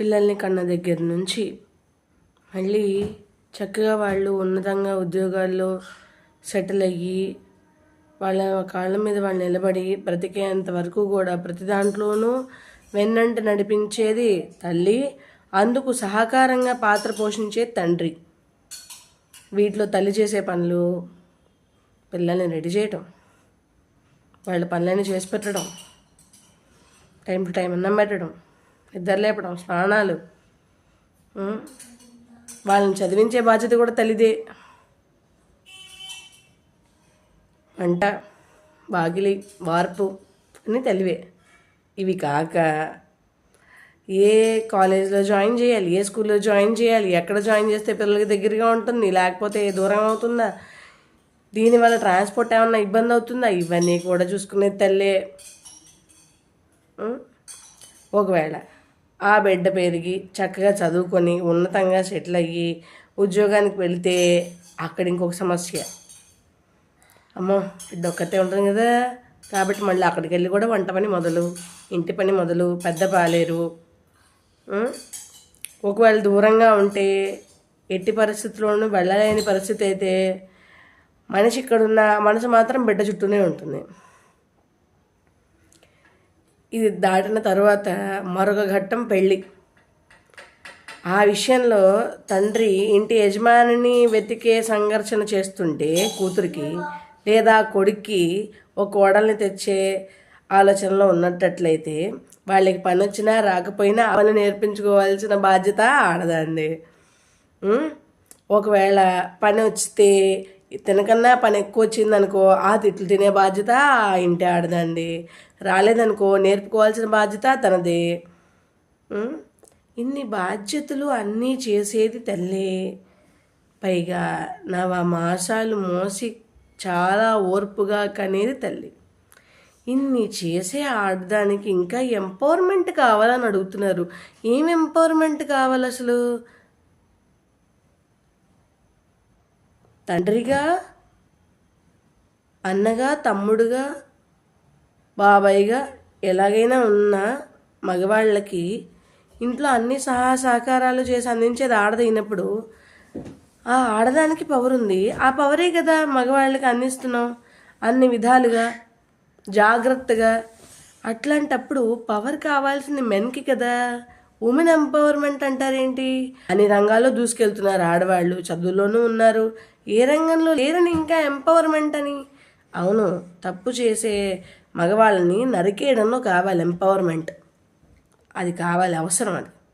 పిల్లల్ని కన్న దగ్గర నుంచి మళ్ళీ చక్కగా వాళ్ళు ఉన్నతంగా ఉద్యోగాల్లో సెటిల్ అయ్యి వాళ్ళ కాళ్ళ మీద వాళ్ళు నిలబడి బ్రతికేంత వరకు కూడా ప్రతి దాంట్లోనూ వెన్నంట నడిపించేది తల్లి, అందుకు సహకారంగా పాత్ర పోషించే తండ్రి. వీటిలో తల్లి చేసే పనులు పిల్లల్ని రెడీ చేయటం, వాళ్ళ పనులన్నీ చేసి పెట్టడం, టైం టు టైం అన్నం పెట్టడం, నిద్ర లేపడం, స్నానాలు, వాళ్ళని చదివించే బాధ్యత కూడా తల్లిదే. వంట, వాకిలి, వార్పు అన్నీ తల్లివే. ఇవి కాక ఏ కాలేజ్లో జాయిన్ చేయాలి, ఏ స్కూల్లో జాయిన్ చేయాలి, ఎక్కడ జాయిన్ చేస్తే పిల్లలకి దగ్గరగా ఉంటుంది, లేకపోతే దూరం అవుతుందా, దీనివల్ల ట్రాన్స్పోర్ట్ ఏమన్నా ఇబ్బంది అవుతుందా, ఇవన్నీ కూడా చూసుకునేది తల్లే. ఒకవేళ ఆ బిడ్డ పెరిగి చక్కగా చదువుకొని ఉన్నతంగా సెటిల్ అయ్యి ఉద్యోగానికి వెళితే అక్కడ ఇంకొక సమస్య. అమ్మో బిడ్డ ఒక్కతే ఉంటుంది కదా, కాబట్టి మళ్ళీ అక్కడికి వెళ్ళి కూడా వంట పని మొదలు, ఇంటి పని మొదలు, పెద్ద పాలేరు. ఒకవేళ దూరంగా ఉంటే ఎట్టి పరిస్థితుల్లోనూ వెళ్ళలేని పరిస్థితి అయితే మనిషి ఇక్కడున్న మనసు మాత్రం బిడ్డ చుట్టూనే ఉంటుంది. ఇది దాటిన తర్వాత మరొక ఘట్టం పెళ్ళి. ఆ విషయంలో తండ్రి ఇంటి యజమానిని వెతికే సంఘర్షణ చేస్తుంటే కూతురికి లేదా కొడుక్కి ఒక కోడల్ని తెచ్చే ఆలోచనలో ఉన్నట్టయితే వాళ్ళకి పని వచ్చినా రాకపోయినా పని నేర్పించుకోవాల్సిన బాధ్యత ఆడదండి. ఒకవేళ పని వస్తే తినకన్నా పని ఎక్కువ వచ్చిందనుకో ఆ తిట్లు తినే బాధ్యత ఆ ఇంటి ఆడదండి. రాలేదనుకో నేర్పుకోవాల్సిన బాధ్యత తనదే. ఇన్ని బాధ్యతలు అన్నీ చేసేది తల్లే. పైగా నవమాసాలు మోసి చాలా ఓర్పుగా కనేది తల్లి. ఇన్ని చేసే ఆడదానికి ఇంకా ఎంపవర్మెంట్ కావాలని అడుగుతున్నారు. ఏం ఎంపవర్మెంట్ కావాలి అసలు? తండ్రిగా, అన్నగా, తమ్ముడుగా, బాబాయ్గా ఎలాగైనా ఉన్న మగవాళ్ళకి ఇంట్లో అన్ని సహకారాలు చేసి అందించేది ఆడదైనప్పుడు ఆ ఆడదానికి పవర్ ఉంది. ఆ పవరే కదా మగవాళ్ళకి అందిస్తున్నాం అన్ని విధాలుగా జాగ్రత్తగా. అట్లాంటప్పుడు పవర్ కావాల్సింది మెన్కి కదా. ఉమెన్ ఎంపవర్మెంట్ అంటారేంటి? అన్ని రంగాల్లో దూసుకెళ్తున్నారు ఆడవాళ్ళు, చదువుల్లోనూ ఉన్నారు. ఏ రంగంలో లేరని ఇంకా ఎంపవర్మెంట్ అని? అవును, తప్పు చేసే మగవాళ్ళని నరికేయడంలో కావాలి ఎంపవర్మెంట్. అది కావాలి, అవసరం అది.